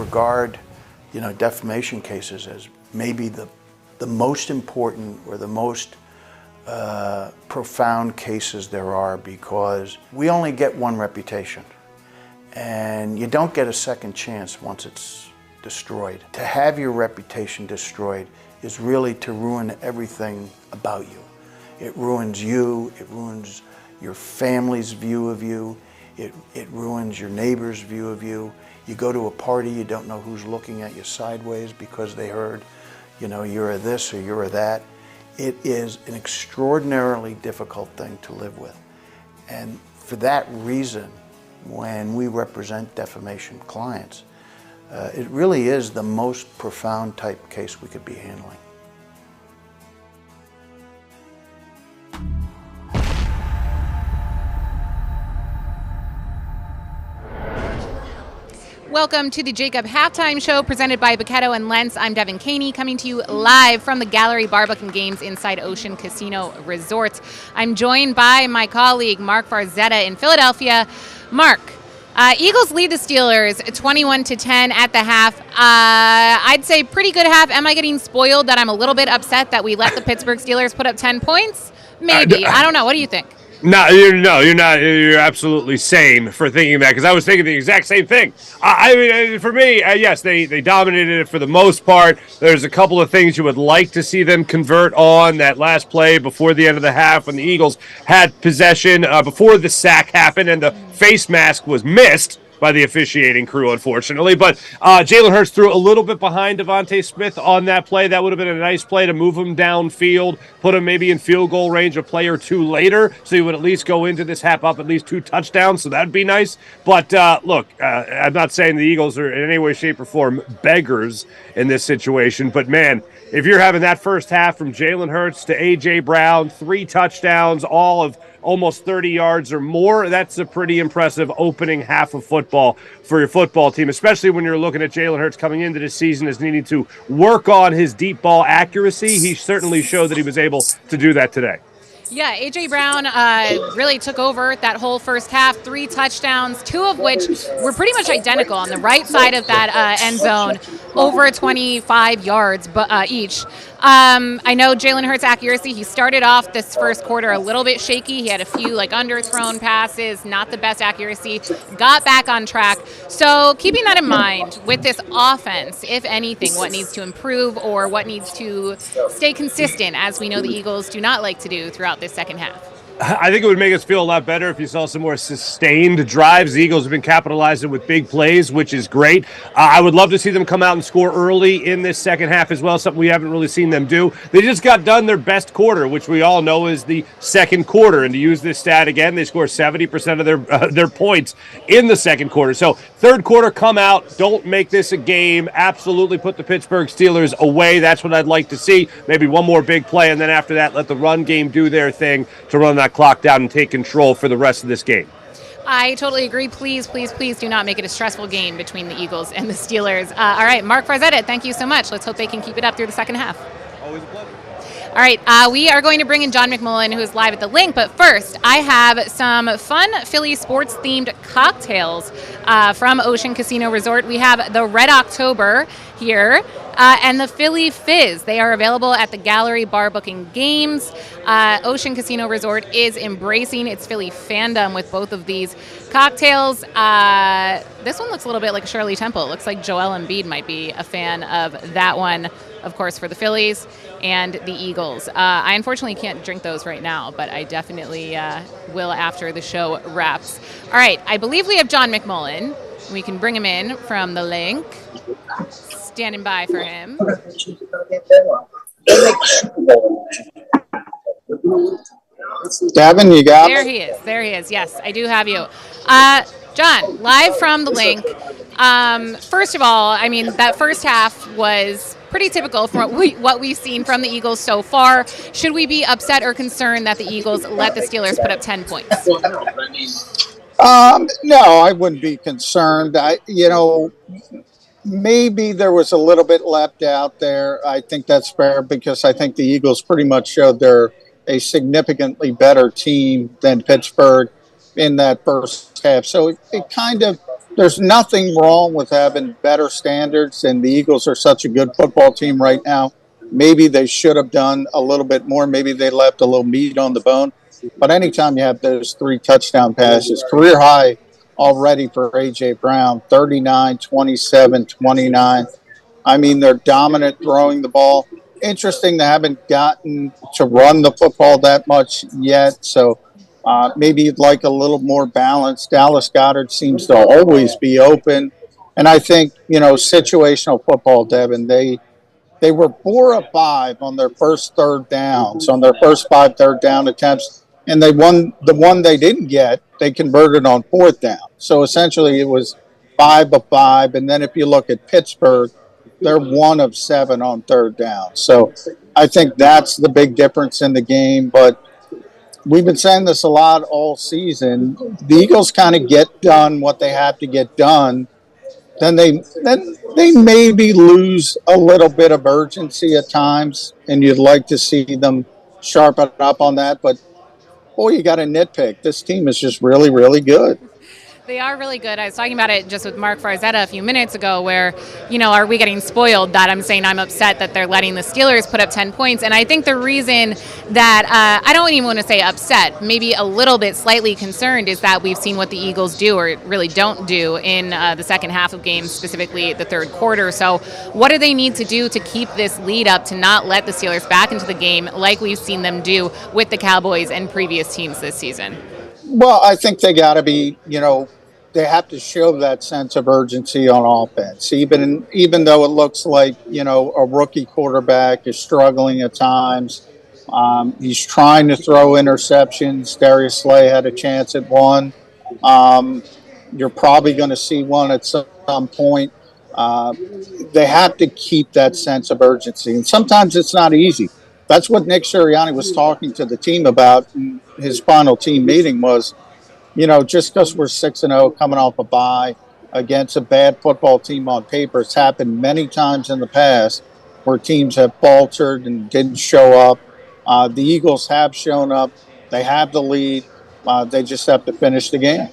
regard, defamation cases as maybe the most important or the most profound cases there are, because we only get one reputation and you don't get a second chance once it's destroyed. To have your reputation destroyed is really to ruin everything about you. It ruins you, it ruins your family's view of you, it ruins your neighbor's view of you. You go to a party, you don't know who's looking at you sideways because they heard, you're a this or you're a that. It is an extraordinarily difficult thing to live with. And for that reason, when we represent defamation clients, it really is the most profound type case we could be handling. Welcome to the JAKIB Halftime Show presented by Bucchetto and Lentz. I'm Devan Kaney, coming to you live from the Gallery Bar Book and Games inside Ocean Casino Resort. I'm joined by my colleague Marc Farzetta in Philadelphia. Marc, Eagles lead the Steelers 21-10 at the half. I'd say pretty good half. Am I getting spoiled that I'm a little bit upset that we let the Pittsburgh Steelers put up 10 points? Maybe. I don't know. What do you think? No, you're not. You're absolutely sane for thinking that, because I was thinking the exact same thing. I mean, for me, yes, they dominated it for the most part. There's a couple of things you would like to see them convert on. That last play before the end of the half when the Eagles had possession before the sack happened and the face mask was missed by the officiating crew, unfortunately. But Jalen Hurts threw a little bit behind Devontae Smith on that play. That would have been a nice play to move him downfield, put him maybe in field goal range a play or two later, so he would at least go into this half up at least 2 touchdowns, so that'd be nice. But look, I'm not saying the Eagles are in any way, shape, or form beggars in this situation, but man, if you're having that first half from Jalen Hurts to A.J. Brown, 3 touchdowns, all of almost 30 yards or more, that's a pretty impressive opening half of football for your football team, especially when you're looking at Jalen Hurts coming into the season as needing to work on his deep ball accuracy. He certainly showed that he was able to do that today. Yeah, A.J. Brown really took over that whole first half, 3 touchdowns, 2 of which were pretty much identical on the right side of that end zone, over 25 yards each. I know Jalen Hurts' accuracy, he started off this first quarter a little bit shaky. He had a few underthrown passes, not the best accuracy, got back on track. So keeping that in mind with this offense, if anything, what needs to improve or what needs to stay consistent, as we know the Eagles do not like to do throughout this second half? I think it would make us feel a lot better if you saw some more sustained drives. The Eagles have been capitalizing with big plays, which is great. I would love to see them come out and score early in this second half as well, something we haven't really seen them do. They just got done their best quarter, which we all know is the second quarter. And to use this stat again, they score 70% of their points in the second quarter. So third quarter, come out, don't make this a game. Absolutely put the Pittsburgh Steelers away. That's what I'd like to see. Maybe one more big play, and then after that, let the run game do their thing to run that clock down and take control for the rest of this game. I totally agree. Please, please, please do not make it a stressful game between the Eagles and the Steelers. All right, Marc Farzetta, thank you so much. Let's hope they can keep it up through the second half. Always a pleasure. All right, we are going to bring in John McMullen, who is live at the link. But first, I have some fun Philly sports-themed cocktails from Ocean Casino Resort. We have the Red October here and the Philly Fizz. They are available at the Gallery Bar Book and Games. Ocean Casino Resort is embracing its Philly fandom with both of these cocktails. This one looks a little bit like Shirley Temple. It looks like Joel Embiid might be a fan of that one, of course, for the Phillies and the Eagles. I unfortunately can't drink those right now, but I definitely will after the show wraps. All right, I believe we have John McMullen. We can bring him in from the link. Standing by for him. Devin, you got There he is. There he is. Yes, I do have you. John, live from the link. First of all, I mean, that first half was pretty typical from what we've seen from the Eagles so far. Should we be upset or concerned that the Eagles let the Steelers put up 10 points? No, I wouldn't be concerned. Maybe there was a little bit left out there. I think that's fair because I think the Eagles pretty much showed they're a significantly better team than Pittsburgh in that first half. So it kind of, there's nothing wrong with having better standards, and the Eagles are such a good football team right now. Maybe they should have done a little bit more. Maybe they left a little meat on the bone. But anytime you have those 3 touchdown passes, career high already for A.J. Brown, 39, 27, 29. I mean, they're dominant throwing the ball. Interesting, they haven't gotten to run the football that much yet. So maybe you'd like a little more balance. Dallas Goedert seems to always be open. And I think, situational football, Devin, they were 4 of 5 on their first third downs, on their first 5 third down attempts, and they won the one they didn't get. They converted on 4th down. So essentially it was 5 of 5. And then if you look at Pittsburgh, they're 1 of 7 on 3rd down. So I think that's the big difference in the game. But we've been saying this a lot all season. The Eagles kind of get done what they have to get done. Then they maybe lose a little bit of urgency at times, and you'd like to see them sharpen up on that. But, boy, you got to nitpick. This team is just really, really good. They are really good. I was talking about it just with Marc Farzetta a few minutes ago where, are we getting spoiled that I'm saying I'm upset that they're letting the Steelers put up 10 points. And I think the reason that I don't even want to say upset, maybe a little bit slightly concerned is that we've seen what the Eagles do or really don't do in the second half of games, specifically the third quarter. So what do they need to do to keep this lead up to not let the Steelers back into the game like we've seen them do with the Cowboys and previous teams this season? Well, I think they got to be, they have to show that sense of urgency on offense, even though it looks like, a rookie quarterback is struggling at times. He's trying to throw interceptions. Darius Slay had a chance at one. You're probably going to see one at some point. They have to keep that sense of urgency, and sometimes it's not easy. That's what Nick Sirianni was talking to the team about in his final team meeting was, just because we're 6-0 coming off a bye against a bad football team on paper, it's happened many times in the past where teams have faltered and didn't show up. The Eagles have shown up. They have the lead. They just have to finish the game.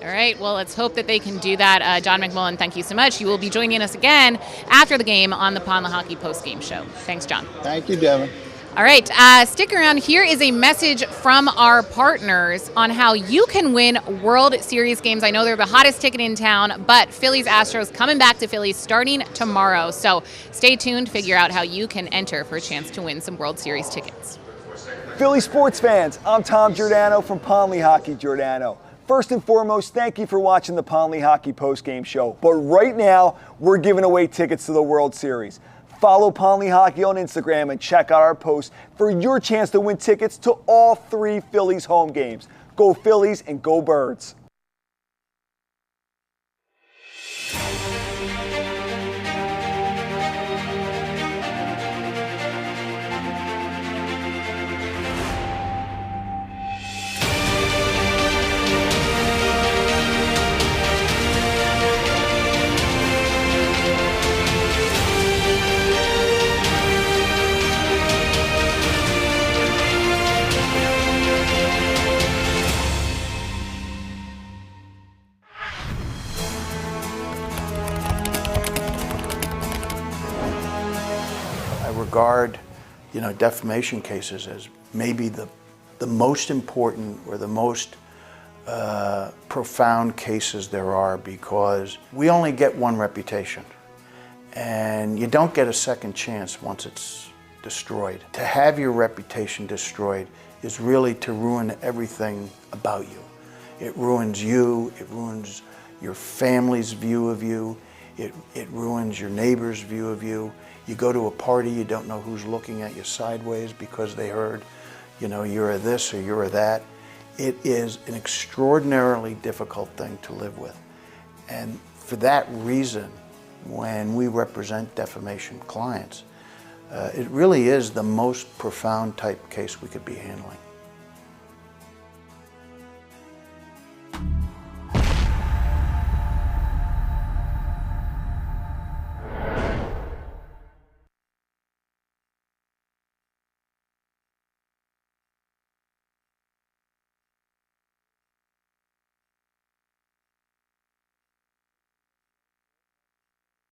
All right. Well, let's hope that they can do that. John McMullen, thank you so much. You will be joining us again after the game on the Pond Hockey postgame show. Thanks, John. Thank you, Devin. All right, stick around. Here is a message from our partners on how you can win World Series games. I know they're the hottest ticket in town, but Phillies Astros coming back to Philly starting tomorrow. So stay tuned, figure out how you can enter for a chance to win some World Series tickets. Philly sports fans, I'm Tom Giordano from Pondley Hockey Giordano. First and foremost, thank you for watching the Pondley Hockey postgame show. But right now, we're giving away tickets to the World Series. Follow Pondley Hockey on Instagram and check out our posts for your chance to win tickets to all 3 Phillies home games. Go Phillies and go Birds. Regard, defamation cases as maybe the most important or the most profound cases there are, because we only get one reputation, and you don't get a second chance once it's destroyed. To have your reputation destroyed is really to ruin everything about you. It ruins you, it ruins your family's view of you, it ruins your neighbor's view of you. You go to a party, you don't know who's looking at you sideways because they heard, you're a this or you're a that. It is an extraordinarily difficult thing to live with. And for that reason, when we represent defamation clients, it really is the most profound type case we could be handling.